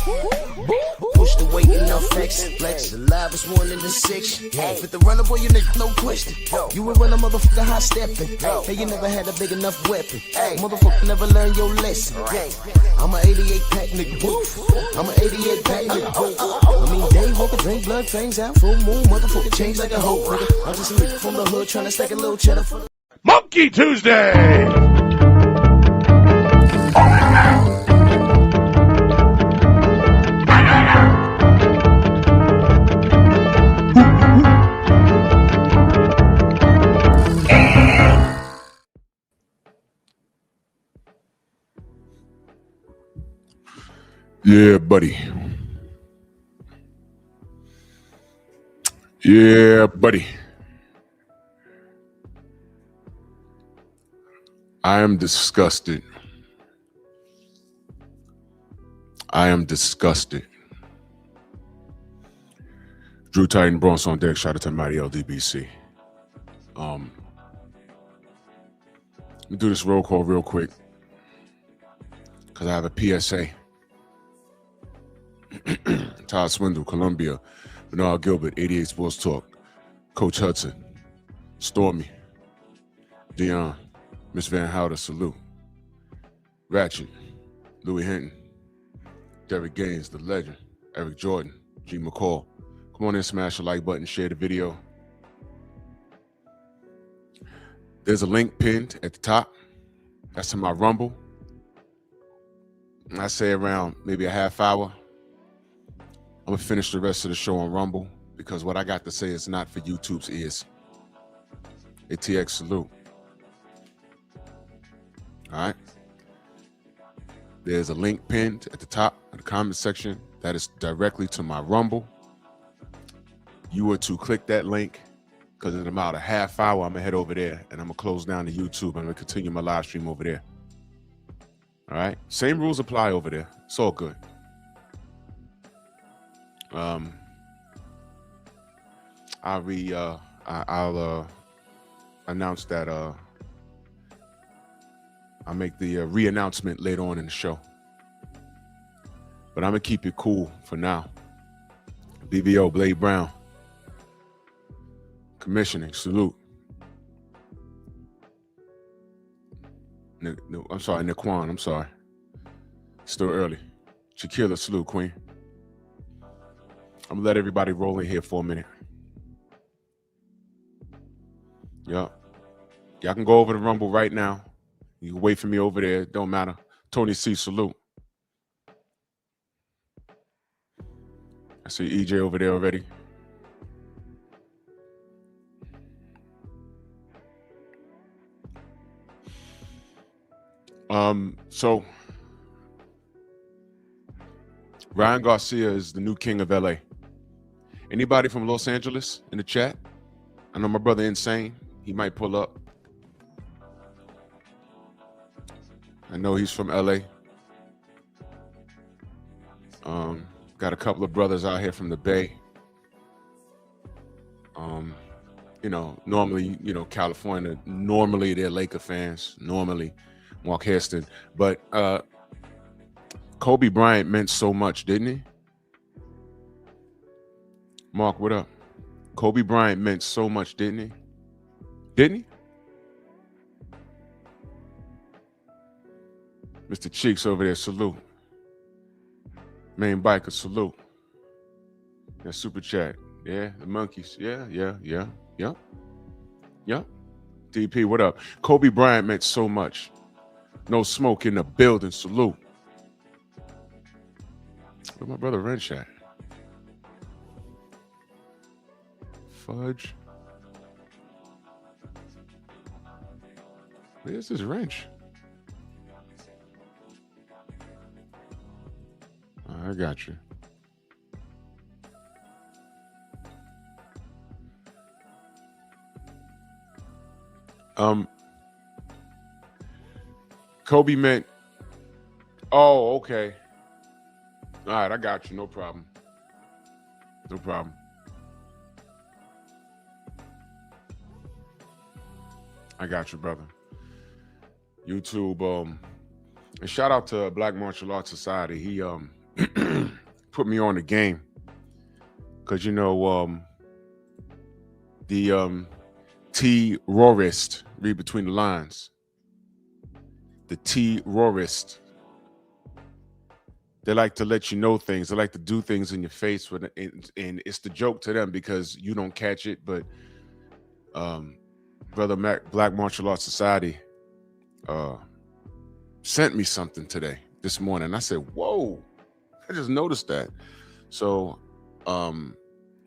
Push the weight enough flex. Flex alive is 1 in the 6. Fit the runner, boy, you nigga, no question. You would run a motherfucker high stepping. Hey, you never had a big enough weapon. Motherfucker never learned your lesson. I'm a 88 pack nigga. I'm a 88 pack nigga. I mean, day walker, drink blood, fangs out, full moon, motherfucker change like a hoe, nigga. I'm just a nigga from the hood trying to stack a little cheddar for the Monkey Tuesday! Yeah, buddy. Yeah, buddy. I am disgusted. I am disgusted. Drew Titan Bronx on deck. Shout out to Mighty LDBC. Let me do this roll call real quick because I have a PSA. Todd Swindle, Columbia, Bernard Gilbert, 88 Sports Talk, Coach Hudson, Stormy, Dion, Miss Van Houder, salute, Ratchet, Louis Hinton, Derek Gaines, the legend, Eric Jordan, G. McCall. Come on in, smash the like button, share the video. There's a link pinned at the top. That's to my Rumble. I say around maybe a half hour. I'm going to finish the rest of the show on Rumble because what I got to say is not for YouTube's ears. ATX salute. All right. There's a link pinned at the top of the comment section that is directly to my Rumble. You were to click that link because in about a half hour, I'm going to head over there and I'm going to close down the YouTube. I'm going to continue my live stream over there. All right. Same rules apply over there. It's all good. I'll announce that I'll make the re-announcement later on in the show. But I'm gonna keep it cool for now. BBO Blade Brown, commissioning, salute. I'm sorry, Naquan, I'm sorry. Still early. Shaquilla, salute, Queen. I'm gonna let everybody roll in here for a minute. Yeah. Y'all can go over to Rumble right now. You can wait for me over there. Don't matter. Tony C, salute. I see EJ over there already. So Ryan Garcia is the new king of LA. Anybody from Los Angeles in the chat? I know my brother Insane. He might pull up. I know he's from LA. Got a couple of brothers out here from the Bay. You know, normally, you know, California, normally they're Laker fans. Normally, Mark Hairston. But Kobe Bryant meant so much, didn't he? Mark, what up? Kobe Bryant meant so much, didn't he? Didn't he? Mr. Cheeks over there, salute. Main biker, salute. That super chat. Yeah, the monkeys. Yeah. DP, what up? Kobe Bryant meant so much. No smoke in the building, salute. Where's my brother Wrench at? Fudge. Where's this Wrench? I got you. Kobe meant, oh, okay. All right, I got you. No problem. No problem. I got you, brother. YouTube, and shout out to Black Martial Arts Society. put me on the game. Because, you know, the T-Rorist, read between the lines. The T-Rorist. They like to let you know things. They like to do things in your face, and it's the joke to them because you don't catch it. But Brother Mac, Black Martial Arts Society sent me something this morning. I said, whoa, I just noticed that. So,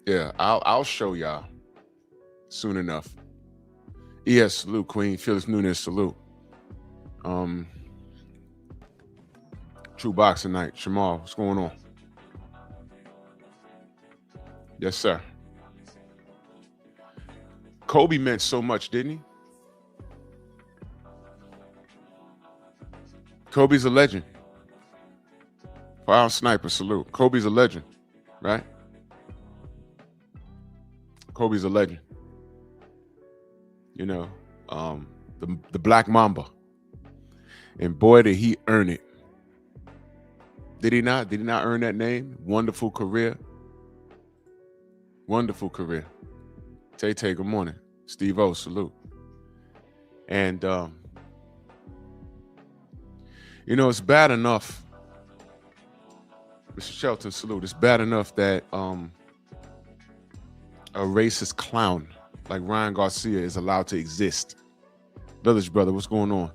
yeah, I'll show y'all soon enough. Yes, salute, Queen. Phyllis Nunes, salute. True Boxing Night. Shamal, what's going on? Yes, sir. Kobe meant so much, didn't he? Kobe's a legend. Fire sniper, salute. Kobe's a legend, right? Kobe's a legend. You know, the Black Mamba. And boy, did he earn it. Did he not? Did he not earn that name? Wonderful career. Wonderful career. Tay, good morning. Steve O, salute. And, you know, it's bad enough. Mr. Shelton, salute. It's bad enough that a racist clown like Ryan Garcia is allowed to exist. Village brother, what's going on?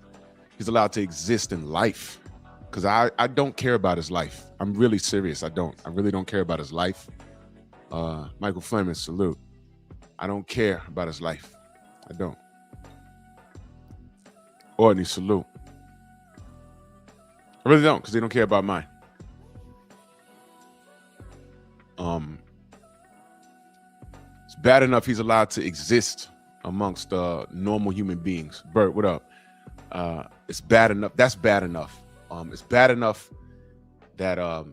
He's allowed to exist in life. Because I don't care about his life. I'm really serious. I really don't care about his life. Michael Fleming, salute. I don't care about his life. I don't. Ordney, salute. I really don't, because they don't care about mine. It's bad enough he's allowed to exist amongst normal human beings. Bert, what up? It's bad enough. That's bad enough. It's bad enough that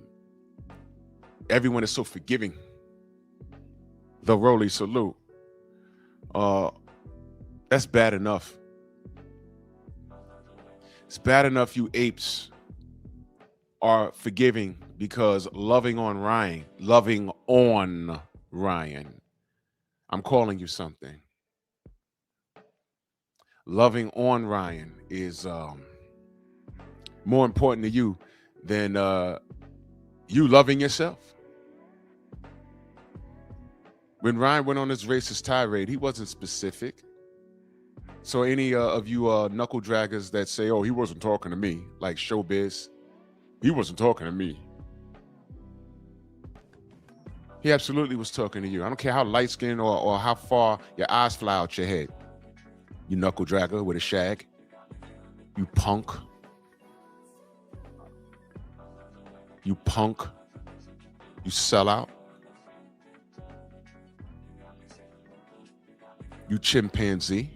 everyone is so forgiving. The Rolly, salute. That's bad enough. It's bad enough you apes are forgiving because loving on Ryan, I'm calling you something. Loving on Ryan is more important to you than you loving yourself. When Ryan went on his racist tirade, he wasn't specific. So any of you knuckle draggers that say, oh, he wasn't talking to me, like Showbiz, he wasn't talking to me. He absolutely was talking to you. I don't care how light-skinned or how far your eyes fly out your head. You knuckle dragger with a shag. You punk. You punk. You sellout. You chimpanzee.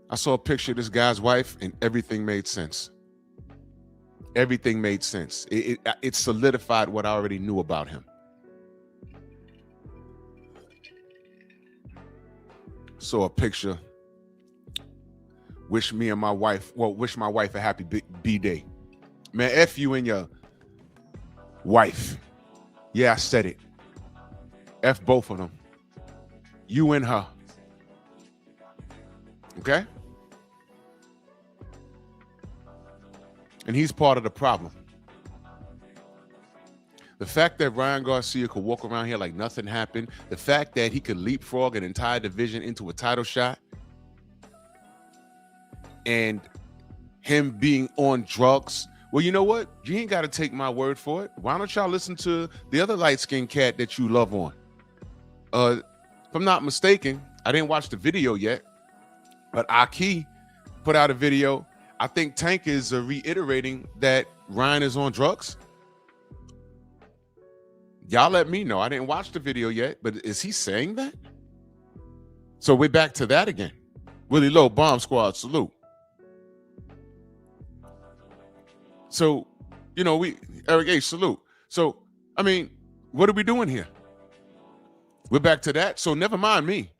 I saw a picture of this guy's wife and everything made sense. Everything made sense. It solidified what I already knew about him. Saw a picture. Wish my wife a happy B-Day. Man, F you and your wife. Yeah, I said it. F both of them. You and her. Okay? And he's part of the problem. The fact that Ryan Garcia could walk around here like nothing happened, the fact that he could leapfrog an entire division into a title shot, and him being on drugs. Well, you know what? You ain't got to take my word for it. Why don't y'all listen to the other light-skinned cat that you love on? If I'm not mistaken, I didn't watch the video yet, but Aki put out a video. I think Tank is reiterating that Ryan is on drugs. Y'all let me know. I didn't watch the video yet, but is he saying that? So we're back to that again. Willie Lowe, Bomb Squad, salute. So, you know, Eric H, salute. So, I mean, what are we doing here? We're back to that. So never mind me.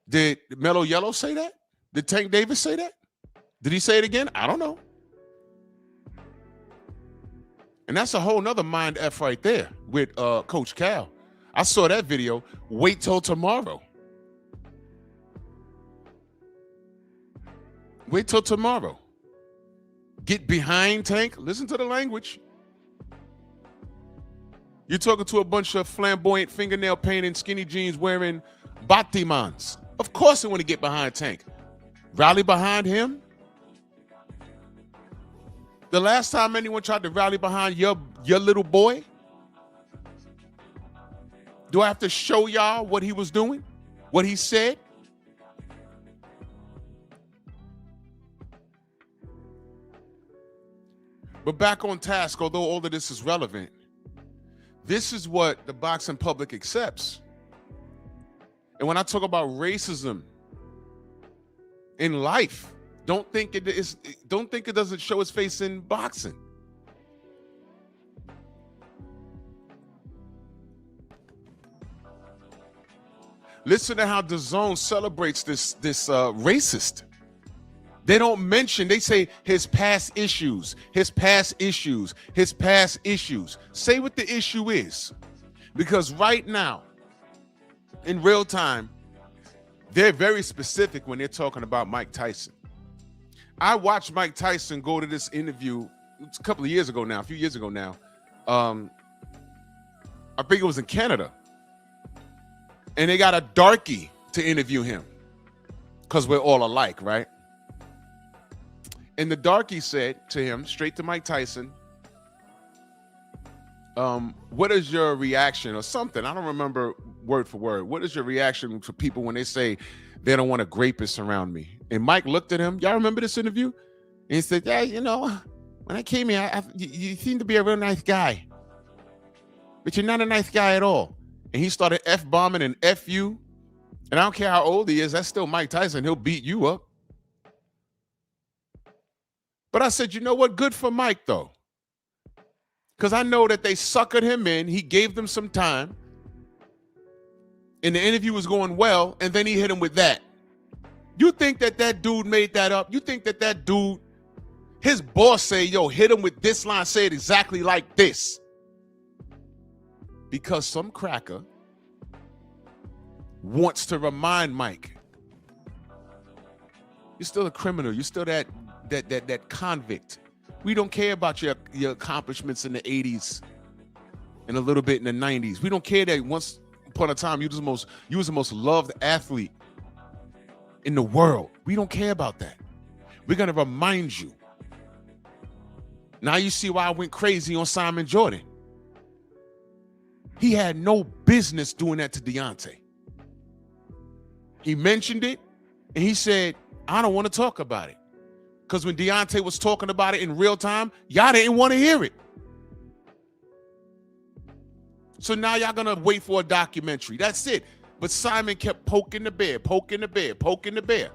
Did Mellow Yellow say that? Did Tank Davis say that? Did he say it again? I don't know. And that's a whole nother mind F right there with Coach Cal. I saw that video. Wait till tomorrow. Wait till tomorrow. Get behind Tank. Listen to the language. You're talking to a bunch of flamboyant fingernail painting, skinny jeans wearing batimans. Of course they want to get behind Tank. Rally behind him? The last time anyone tried to rally behind your little boy? Do I have to show y'all what he was doing? What he said? But back on task, although all of this is relevant, this is what the boxing public accepts. And when I talk about racism in life, don't think it doesn't show its face in boxing. Listen to how DAZN celebrates this racist. They don't mention, they say his past issues, his past issues, his past issues. Say what the issue is. Because right now, in real time, they're very specific when they're talking about Mike Tyson. I watched Mike Tyson go to this interview a couple of years ago now, a few years ago now. I think it was in Canada. And they got a darkie to interview him because we're all alike, right? And the darkie said to him, straight to Mike Tyson, what is your reaction or something? I don't remember word for word. What is your reaction to people when they say they don't want a rapist around me? And Mike looked at him. Y'all remember this interview? And he said, yeah, you know, when I came here, you seem to be a real nice guy. But you're not a nice guy at all. And he started F-bombing and F you. And I don't care how old he is. That's still Mike Tyson. He'll beat you up. But I said, you know what? Good for Mike, though. Because I know that they suckered him in. He gave them some time. And the interview was going well. And then he hit him with that. You think that that dude made that up? You think that that dude, his boss say, yo, hit him with this line, say it exactly like this. Because some cracker wants to remind Mike, you're still a criminal. You're still that convict. We don't care about your accomplishments in the 80s and a little bit in the 90s. We don't care that once upon a time you was the most loved athlete in the world. We don't care about that. We're going to remind you. Now you see why I went crazy on Simon Jordan. He had no business doing that to Deontay. He mentioned it, and he said, I don't want to talk about it. Because when Deontay was talking about it in real time, y'all didn't want to hear it. So now y'all going to wait for a documentary. That's it. But Simon kept poking the bear, poking the bear, poking the bear.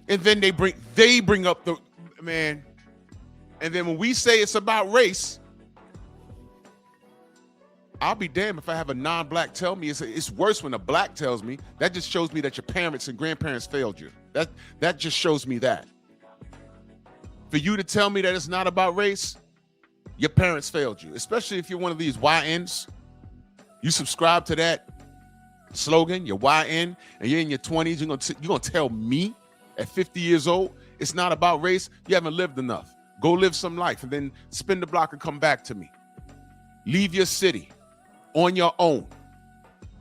And then they bring up the, man. And then when we say it's about race, I'll be damned if I have a non-black tell me. It's worse when a black tells me. That just shows me that your parents and grandparents failed you. That just shows me that. For you to tell me that it's not about race, your parents failed you. Especially if you're one of these YNs. You subscribe to that slogan, your YN, and you're in your 20s. You're gonna tell me at 50 years old it's not about race? You haven't lived enough. Go live some life and then spin the block and come back to me. Leave your city. On your own.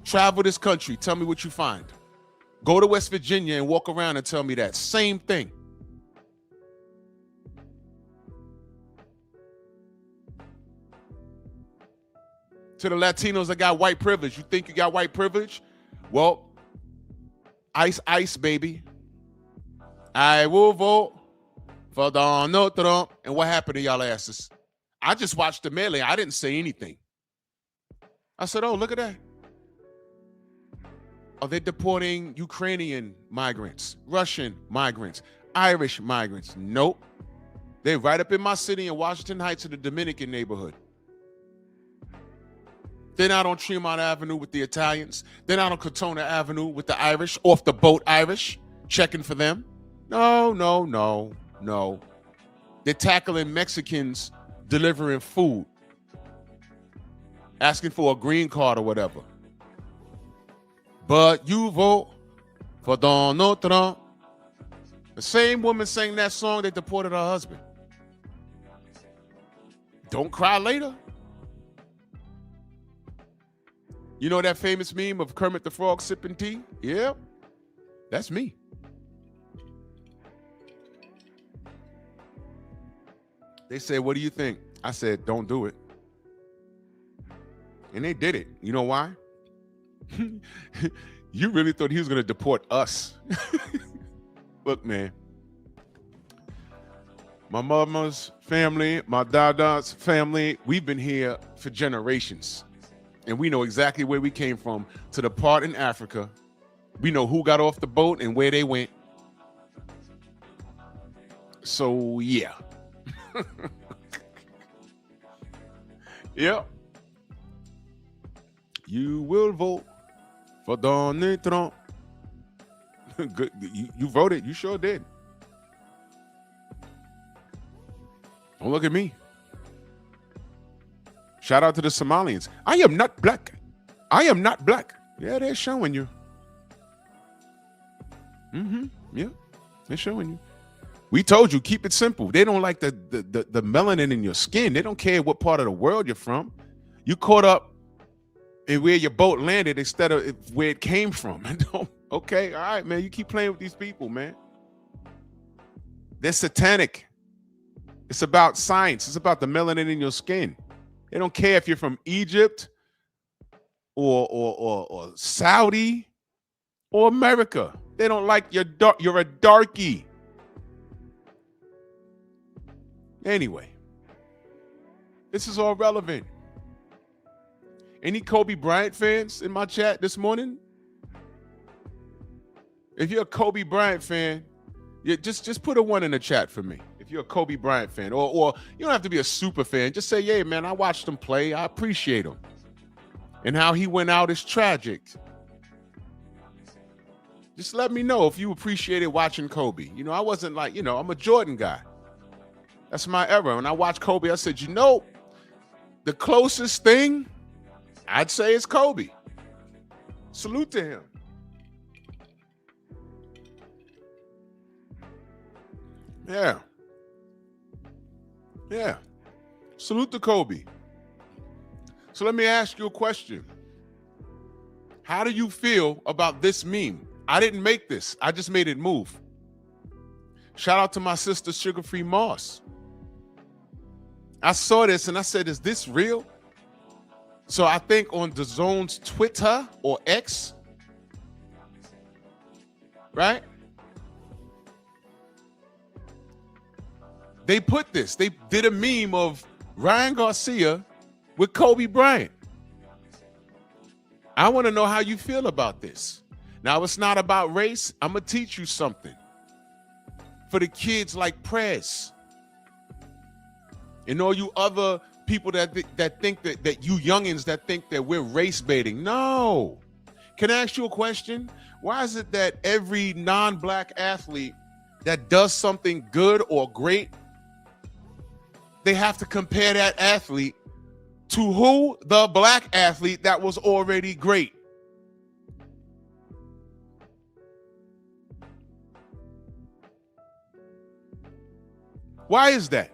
Travel this country. Tell me what you find. Go to West Virginia and walk around and tell me that. Same thing. To the Latinos that got white privilege. You think you got white privilege? Well, ice, baby. I will vote for Donald Trump. And what happened to y'all asses? I just watched the melee. I didn't say anything. I said, oh, look at that. Are they deporting Ukrainian migrants, Russian migrants, Irish migrants? Nope. They're right up in my city in Washington Heights in the Dominican neighborhood. They're not on Tremont Avenue with the Italians. They're not on Katona Avenue with the Irish, off the boat Irish, checking for them. No. They're tackling Mexicans delivering food, asking for a green card or whatever. But you vote for Donald Trump. The same woman sang that song that deported her husband. Don't cry later. You know that famous meme of Kermit the Frog sipping tea? Yeah, that's me. They said, what do you think? I said, don't do it. And they did it. You know why? You really thought he was going to deport us. Look, man. My mama's family, my dada's family, we've been here for generations. And we know exactly where we came from to the part in Africa. We know who got off the boat and where they went. So, yeah. Yep. You will vote for Donald Trump. Good. You voted. You sure did. Don't look at me. Shout out to the Somalians. I am not black. I am not black. Yeah, they're showing you. Yeah, they're showing you. We told you, keep it simple. They don't like the melanin in your skin. They don't care what part of the world you're from. You caught up in where your boat landed instead of where it came from. Okay, all right, man. You keep playing with these people, man. They're satanic. It's about science. It's about the melanin in your skin. They don't care if you're from Egypt or Saudi or America. They don't like you're a darky. Anyway, this is all relevant. Any Kobe Bryant fans in my chat this morning? If you're a Kobe Bryant fan, just put a 1 in the chat for me. If you're a Kobe Bryant fan, or you don't have to be a super fan. Just say, yeah, man, I watched him play. I appreciate him. And how he went out is tragic. Just let me know if you appreciated watching Kobe. You know, I wasn't like, I'm a Jordan guy. That's my era. When I watched Kobe, I said, the closest thing I'd say is Kobe. Salute to him. Yeah. Salute to Kobe. So let me ask you a question. How do you feel about this meme? I didn't make this. I just made it move. Shout out to my sister, Sugar Free Moss. I saw this and I said, is this real? So I think on the Zone's Twitter or X, right? They put this. They did a meme of RYAN GARCIA with Kobe Bryant. I want to know how you feel about this. Now, it's not about race. I'm going to teach you something. For the kids like Prez and all you other people that think that you youngins that think that we're race baiting. No. Can I ask you a question? Why is it that every non-black athlete that does something good or great, they have to compare that athlete to who? The black athlete that was already great. Why is that?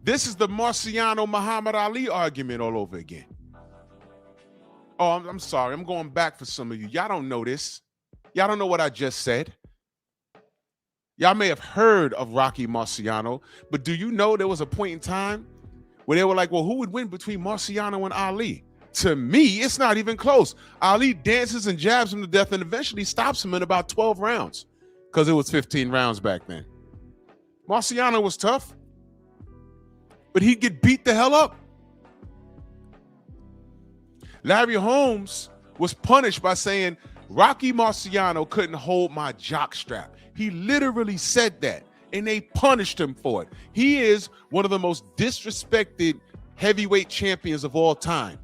This is the Marciano Muhammad Ali argument all over again. Oh, I'm sorry. I'm going back for some of you. Y'all don't know this. Y'all don't know what I just said. Y'all may have heard of Rocky Marciano, but do you know there was a point in time where they were like, well, who would win between Marciano and Ali? To me, it's not even close. Ali dances and jabs him to death and eventually stops him in about 12 rounds because it was 15 rounds back then. Marciano was tough, but he'd get beat the hell up. Larry Holmes was punished by saying, Rocky Marciano couldn't hold my jockstrap. He literally said that, and they punished him for it. He is one of the most disrespected heavyweight champions of all time,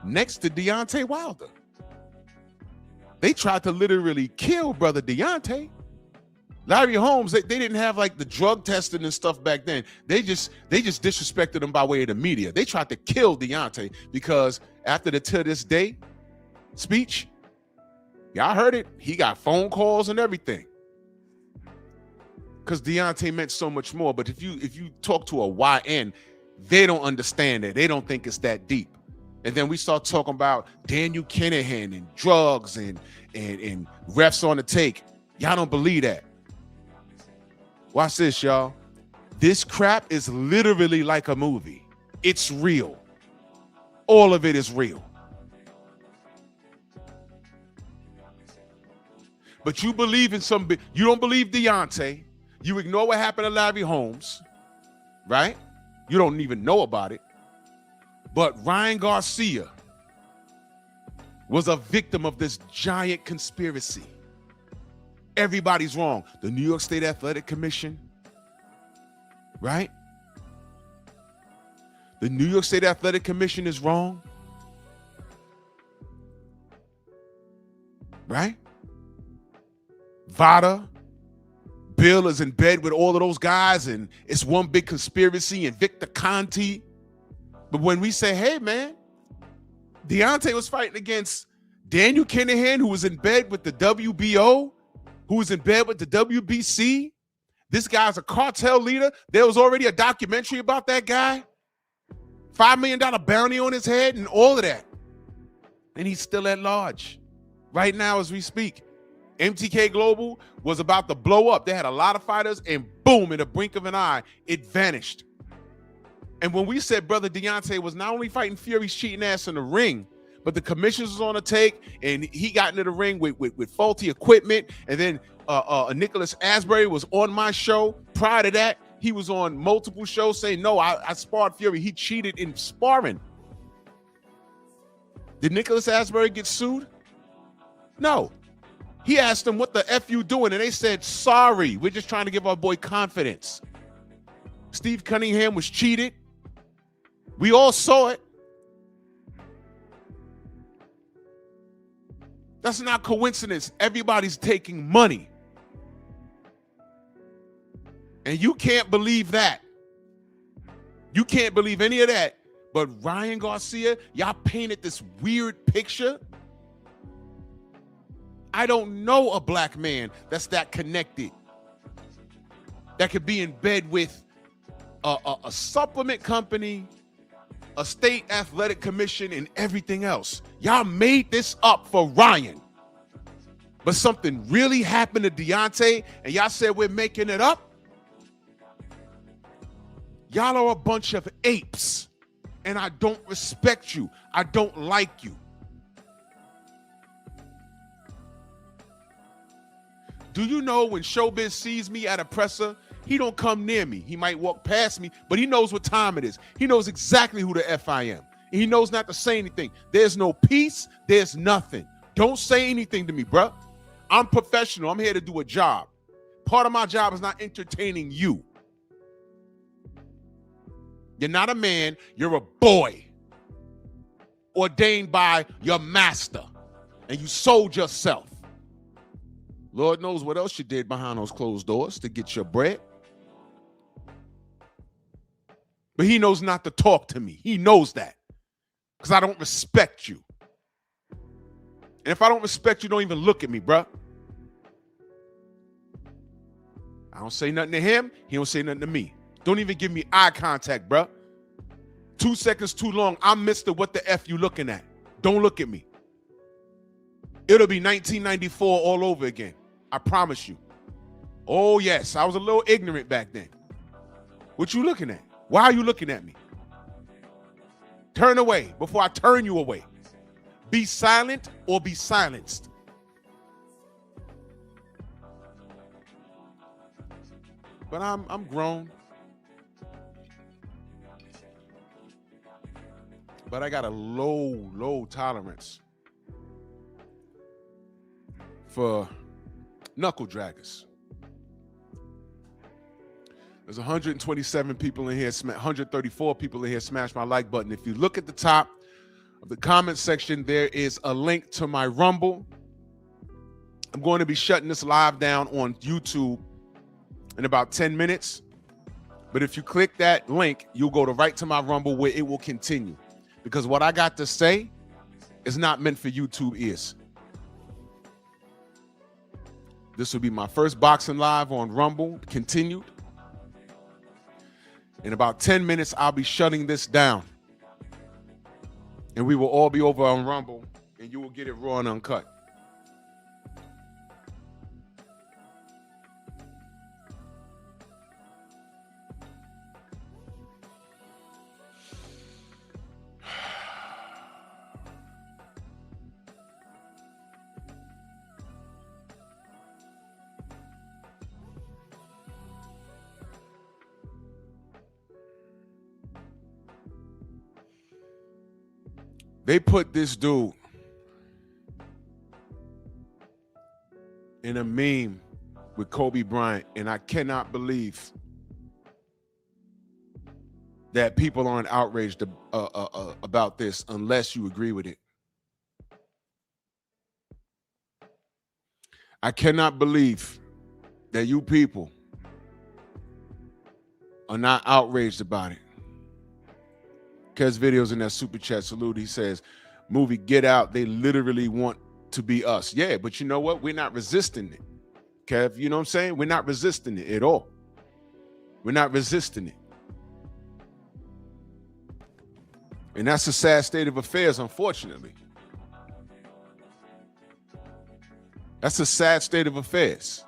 next to Deontay Wilder. They tried to literally kill brother Deontay. Larry Holmes, they didn't have like the drug testing and stuff back then. They just disrespected him by way of the media. They tried to kill Deontay because after the To This Day speech, y'all heard it. He got phone calls and everything. Because Deontay meant so much more. But if you talk to a YN, they don't understand it. They don't think it's that deep. And then we start talking about Daniel Kinahan and drugs and refs on the take. Y'all don't believe that. Watch this, y'all. This crap is literally like a movie. It's real. All of it is real. But you believe in you don't believe Deontay. You ignore what happened to Larry Holmes, right? You don't even know about it. But RYAN GARCIA was a victim of this giant conspiracy. Everybody's wrong. The New York State Athletic Commission, right? The New York State Athletic Commission is wrong, right? Vada, Bill is in bed with all of those guys and it's one big conspiracy, and Victor Conti. But when we say, hey, man, Deontay was fighting against Daniel Kinahan, who was in bed with the WBO, who was in bed with the WBC. This guy's a cartel leader. There was already a documentary about that guy. $5 million bounty on his head and all of that. And he's still at large right now as we speak. MTK Global was about to blow up. They had a lot of fighters and boom, in the blink of an eye, it vanished. And when we said brother Deontay was not only fighting Fury's cheating ass in the ring, but the commissioners was on a take and he got into the ring with faulty equipment. And then Nicholas Asbury was on my show. Prior to that, he was on multiple shows saying, no, I sparred Fury. He cheated in sparring. Did Nicholas Asbury get sued? No. He asked them, what the F you doing? And they said, sorry, we're just trying to give our boy confidence. Steve Cunningham was cheated. We all saw it. That's not coincidence. Everybody's taking money. And you can't believe that. You can't believe any of that. But RYAN GARCIA, y'all painted this weird picture. I don't know a black man that's that connected, that could be in bed with a supplement company, a state athletic commission, and everything else. Y'all made this up for RYAN. But something really happened to Deontay, and y'all said we're making it up? Y'all are a bunch of apes, and I don't respect you. I don't like you. Do you know when Showbiz sees me at a presser, he don't come near me. He might walk past me, but he knows what time it is. He knows exactly who the F I am. And he knows not to say anything. There's no peace. There's nothing. Don't say anything to me, bruh. I'm professional. I'm here to do a job. Part of my job is not entertaining you. You're not a man. You're a boy ordained by your master, and you sold yourself. Lord knows what else you did behind those closed doors to get your bread. But he knows not to talk to me. He knows that because I don't respect you. And if I don't respect you, don't even look at me, bruh. I don't say nothing to him. He don't say nothing to me. Don't even give me eye contact, bruh. 2 seconds too long. I'm Mr. What the F you looking at? Don't look at me. It'll be 1994 all over again. I promise you. Oh, yes. I was a little ignorant back then. What you looking at? Why are you looking at me? Turn away before I turn you away. Be silent or be silenced. But I'm grown. But I got a low tolerance for knuckle draggers. There's 127 people in here, 134 people in here smash my like button. If you look at the top of the comment section, there is a link to my Rumble. I'm going to be shutting this live down on YouTube in about 10 minutes. But if you click that link, you'll go right to my Rumble where it will continue. Because what I got to say is not meant for YouTube ears. This will be my first boxing live on Rumble, continued. In about 10 minutes, I'll be shutting this down. And we will all be over on Rumble, and you will get it raw and uncut. They put this dude in a meme with Kobe Bryant, and I cannot believe that people aren't outraged about this unless you agree with it. I cannot believe that you people are not outraged about it. Kez videos in that super chat salute. He says, movie Get Out, they literally want to be us. Yeah, but you know what? We're not resisting it. Kev, you know what I'm saying? We're not resisting it at all. We're not resisting it. And that's a sad state of affairs, unfortunately. That's a sad state of affairs.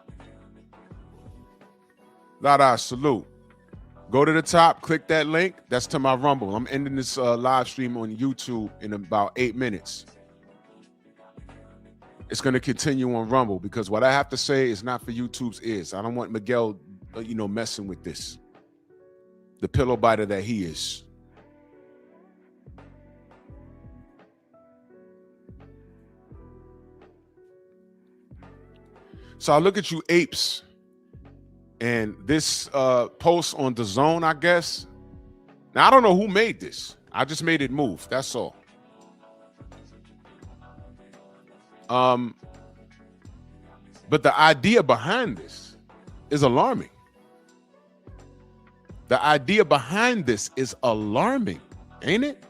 Lada, salute. Go to the top, click that link. That's to my Rumble. I'm ending this live stream on YouTube in about 8 minutes. It's going to continue on Rumble because what I have to say is not for YouTube's ears. I don't want Miguel, messing with this. The pillow biter that he is. So I look at you apes. And this post on the Zone, I guess. Now, I don't know who made this. I just made it move. That's all. But the idea behind this is alarming. The idea behind this is alarming, ain't it?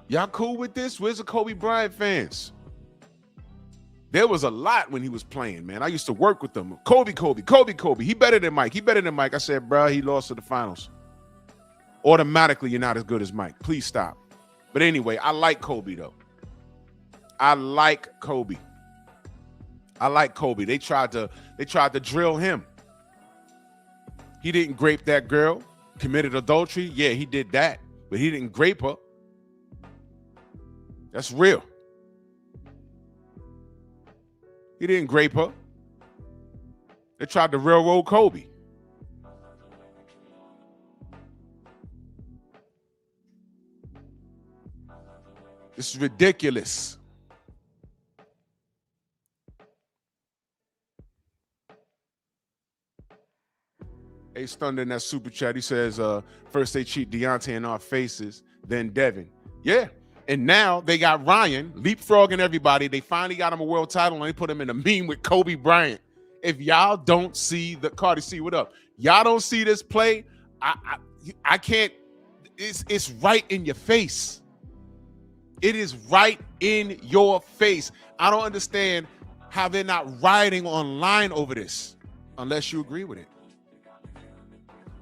Y'all cool with this? Where's the Kobe Bryant fans? There was a lot when he was playing, man. I used to work with them. Kobe. He better than Mike. I said, bro, he lost to the finals. Automatically, you're not as good as Mike. Please stop. But anyway, I like Kobe, though. I like Kobe. They tried to drill him. He didn't grape that girl. Committed adultery. Yeah, he did that. But he didn't grape her. That's real. He didn't grape her. They tried to railroad Kobe. This is ridiculous. Ace Thunder in that super chat, he says, first they cheat Deontay in our faces, then Devin. Yeah. And now they got Ryan leapfrogging everybody. They finally got him a world title, and they put him in a meme with Kobe Bryant. If y'all don't see the Cardi C, what up? Y'all don't see this play? I can't. It's right in your face. It is right in your face. I don't understand how they're not rioting online over this, unless you agree with it.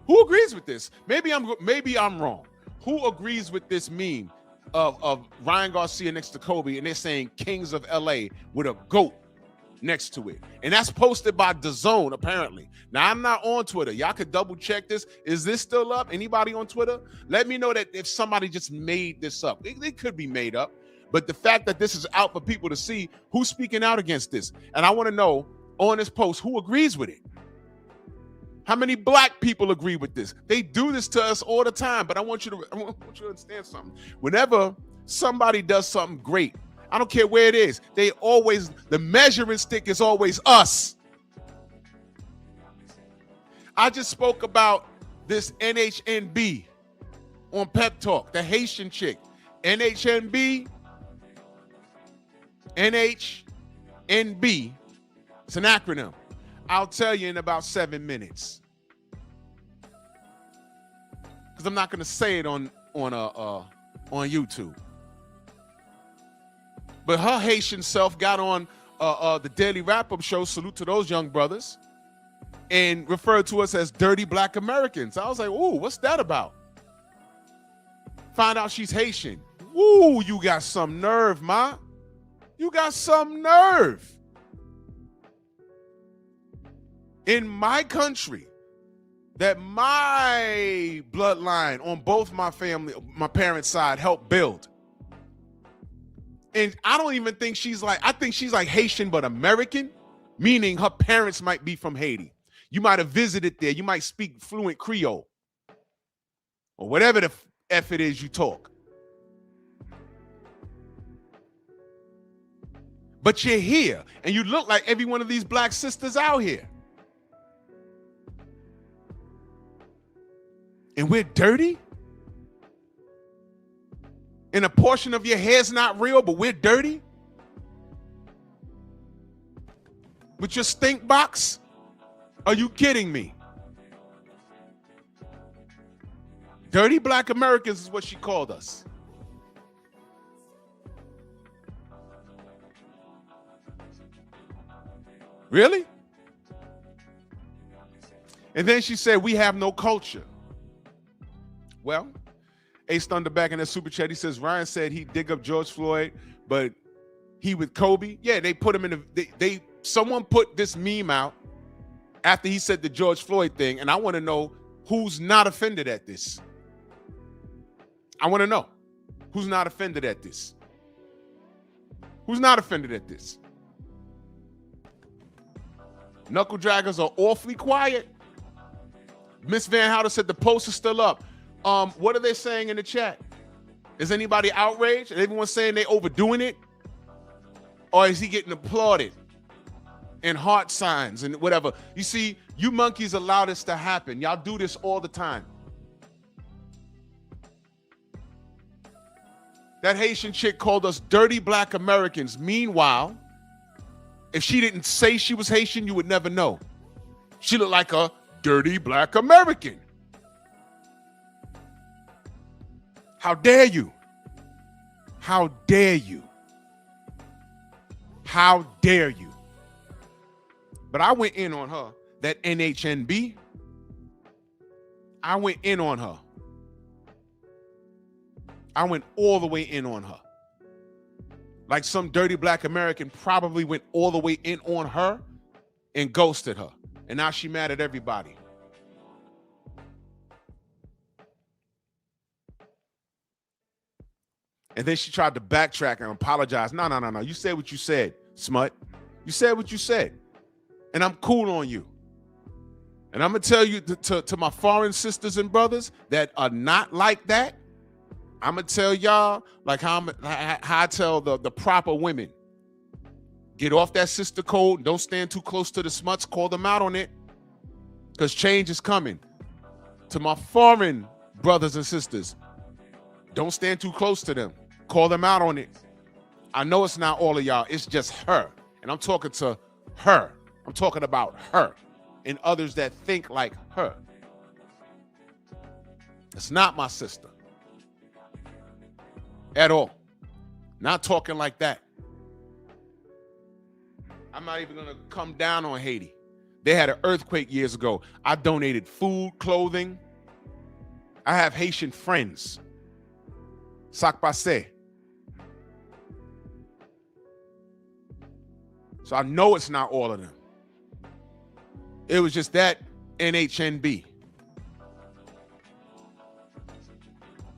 Who agrees with this? Maybe I'm wrong. Who agrees with this meme of Ryan Garcia next to Kobe, and they're saying Kings of LA with a GOAT next to it? And that's posted by DAZN, apparently. Now, I'm not on Twitter. Y'all could double check this. Is this still up? Anybody on Twitter? Let me know that if somebody just made this up. It could be made up. But the fact that this is out for people to see, who's speaking out against this? And I want to know on this post, who agrees with it? How many black people agree with this? They do this to us all the time, but I want you to understand something. Whenever somebody does something great, I don't care where it is, the measuring stick is always us. I just spoke about this NHNB on Pep Talk, the Haitian chick. NHNB, it's an acronym. I'll tell you in about 7 minutes. Because I'm not going to say it on YouTube. But her Haitian self got on the Daily Wrap-Up show, salute to those young brothers, and referred to us as dirty black Americans. I was like, ooh, what's that about? Find out she's Haitian. Woo, you got some nerve, ma. You got some nerve. In my country, that my bloodline on both my family, my parents' side helped build. And I don't even think I think she's like Haitian but American, meaning her parents might be from Haiti. You might have visited there. You might speak fluent Creole or whatever the F it is you talk. But you're here, and you look like every one of these black sisters out here. And we're dirty? And a portion of your hair's not real, but we're dirty? With your stink box? Are you kidding me? Dirty black Americans is what she called us. Really? And then she said, we have no culture. Well, Ace Thunder back in that super chat, he says, Ryan said he'd dig up George Floyd, but he with Kobe. Yeah, they put him in someone put this meme out after he said the George Floyd thing, and I want to know who's not offended at this. I want to know who's not offended at this. Who's not offended at this? Knuckle draggers are awfully quiet. Miss Van Houder said the post is still up. What are they saying in the chat? Is anybody outraged? Is everyone saying they overdoing it? Or is he getting applauded? And heart signs and whatever. You see, you monkeys allow this to happen. Y'all do this all the time. That Haitian chick called us dirty black Americans. Meanwhile, if she didn't say she was Haitian, you would never know. She looked like a dirty black American. How dare you? How dare you? How dare you? But I went in on her, that NHNB. I went in on her. I went all the way in on her. Like some dirty black American probably went all the way in on her and ghosted her. And now she mad at everybody. And then she tried to backtrack and apologize. No. You said what you said, smut. You said what you said. And I'm cool on you. And I'm going to tell you to my foreign sisters and brothers that are not like that, I'm going to tell y'all like how I tell the proper women. Get off that sister code. Don't stand too close to the smuts. Call them out on it. Because change is coming. To my foreign brothers and sisters, don't stand too close to them. Call them out on it. I know it's not all of y'all. It's just her. And I'm talking to her. I'm talking about her and others that think like her. It's not my sister. At all. Not talking like that. I'm not even going to come down on Haiti. They had an earthquake years ago. I donated food, clothing. I have Haitian friends. Sac passe. So I know it's not all of them. It was just that NHNB.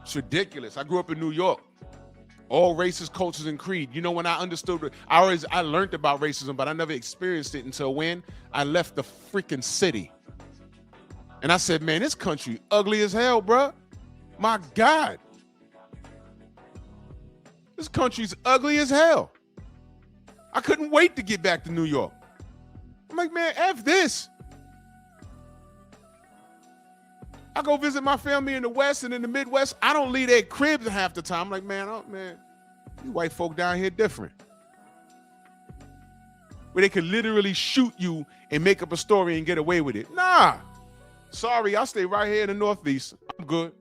It's ridiculous. I grew up in New York. All races, cultures, and creed. You know, when I understood, I learned about racism, but I never experienced it until when I left the freaking city. And I said, man, this country ugly as hell, bruh. My God. This country's ugly as hell. I couldn't wait to get back to New York. I'm like, man, F this. I go visit my family in the West and in the Midwest. I don't leave their cribs half the time. I'm like, man, you white folk down here different. where they could literally shoot you and make up a story and get away with it. Nah. Sorry, I'll stay right here in the Northeast. I'm good.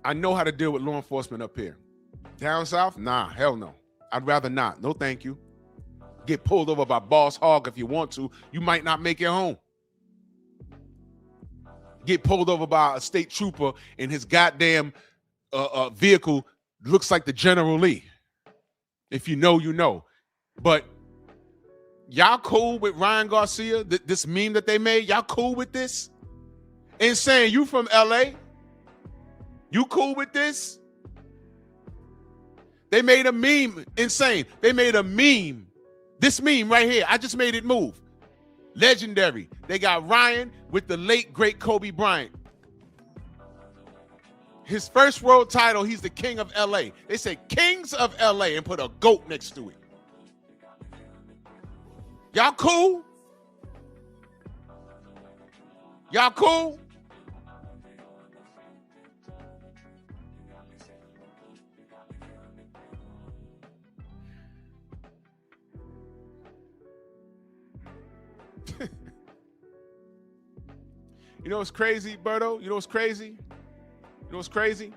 I know how to deal with law enforcement up here. Down south? Nah, hell no. I'd rather not. No, thank you. Get pulled over by Boss Hogg if you want to. You might not make it home. Get pulled over by a state trooper and his goddamn vehicle looks like the General Lee. If you know, you know. But y'all cool with Ryan Garcia, this meme that they made? Y'all cool with this? Insane, you from LA? You cool with this? They made a meme. Insane. They made a meme. This meme right here. I just made it move. Legendary. They got Ryan with the late, great Kobe Bryant. His first world title, he's the king of LA. They said kings of LA and put a GOAT next to it. Y'all cool? Y'all cool? You know what's crazy, Berto? You know what's crazy? You know what's crazy?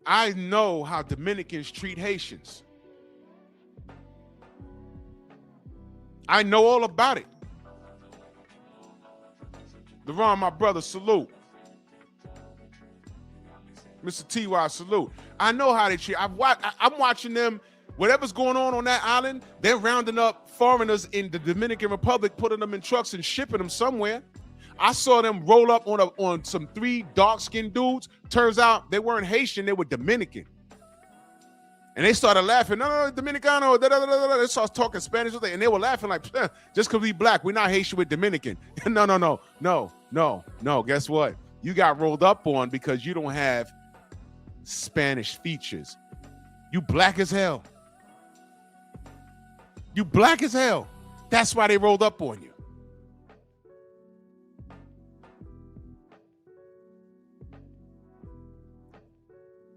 I know how Dominicans treat Haitians. I know all about it. LeRon, my brother, salute. Mr. T.Y., salute. I know how they treat. I'm watching them. Whatever's going on that island, they're rounding up foreigners in the Dominican Republic, putting them in trucks and shipping them somewhere. I saw them roll up on some 3 dark-skinned dudes. Turns out they weren't Haitian, they were Dominican. And they started laughing. No, Dominicano. They started talking Spanish, and they were laughing like, just because we black, we're not Haitian, we're Dominican. No. Guess what? You got rolled up on because you don't have Spanish features. You black as hell. You black as hell. That's why they rolled up on you.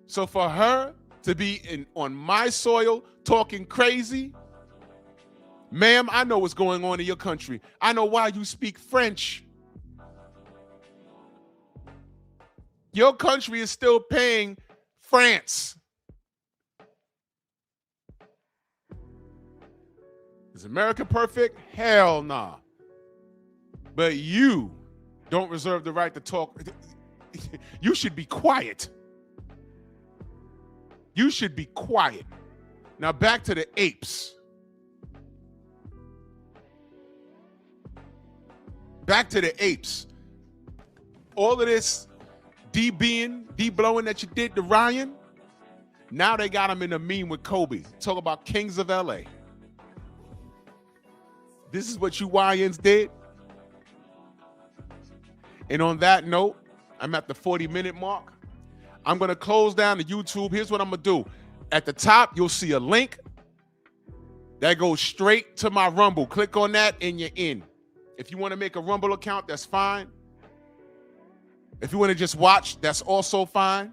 So for her to be on my soil talking crazy, ma'am, I know what's going on in your country. I know why you speak French. Your country is still paying France. Is America perfect? Hell nah. But you don't reserve the right to talk. You should be quiet. You should be quiet. Now back to the apes. Back to the apes. All of this D-blowing that you did to Ryan, now they got him in a meme with Kobe. Talk about kings of LA. This is what you YNs did. And on that note, I'm at the 40-minute mark. I'm going to close down the YouTube. Here's what I'm going to do. At the top, you'll see a link that goes straight to my Rumble. Click on that and you're in. If you want to make a Rumble account, that's fine. If you want to just watch, that's also fine.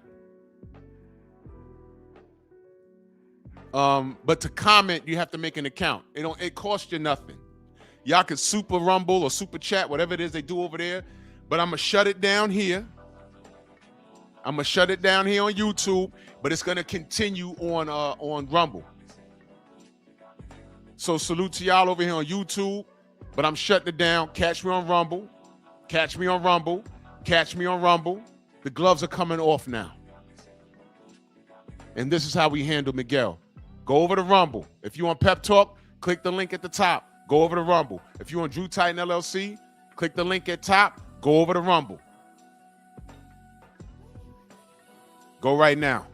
But to comment, you have to make an account. It costs you nothing. Y'all can super Rumble or super chat, whatever it is they do over there. But I'm going to shut it down here. I'm going to shut it down here on YouTube, but it's going to continue on Rumble. So salute to y'all over here on YouTube, but I'm shutting it down. Catch me on Rumble. Catch me on Rumble. Catch me on Rumble. The gloves are coming off now. And this is how we handle Miguel. Go over to Rumble. If you want Pep Talk, click the link at the top. Go over to Rumble. If you want Drew Titan LLC, click the link at top. Go over to Rumble. Go right now.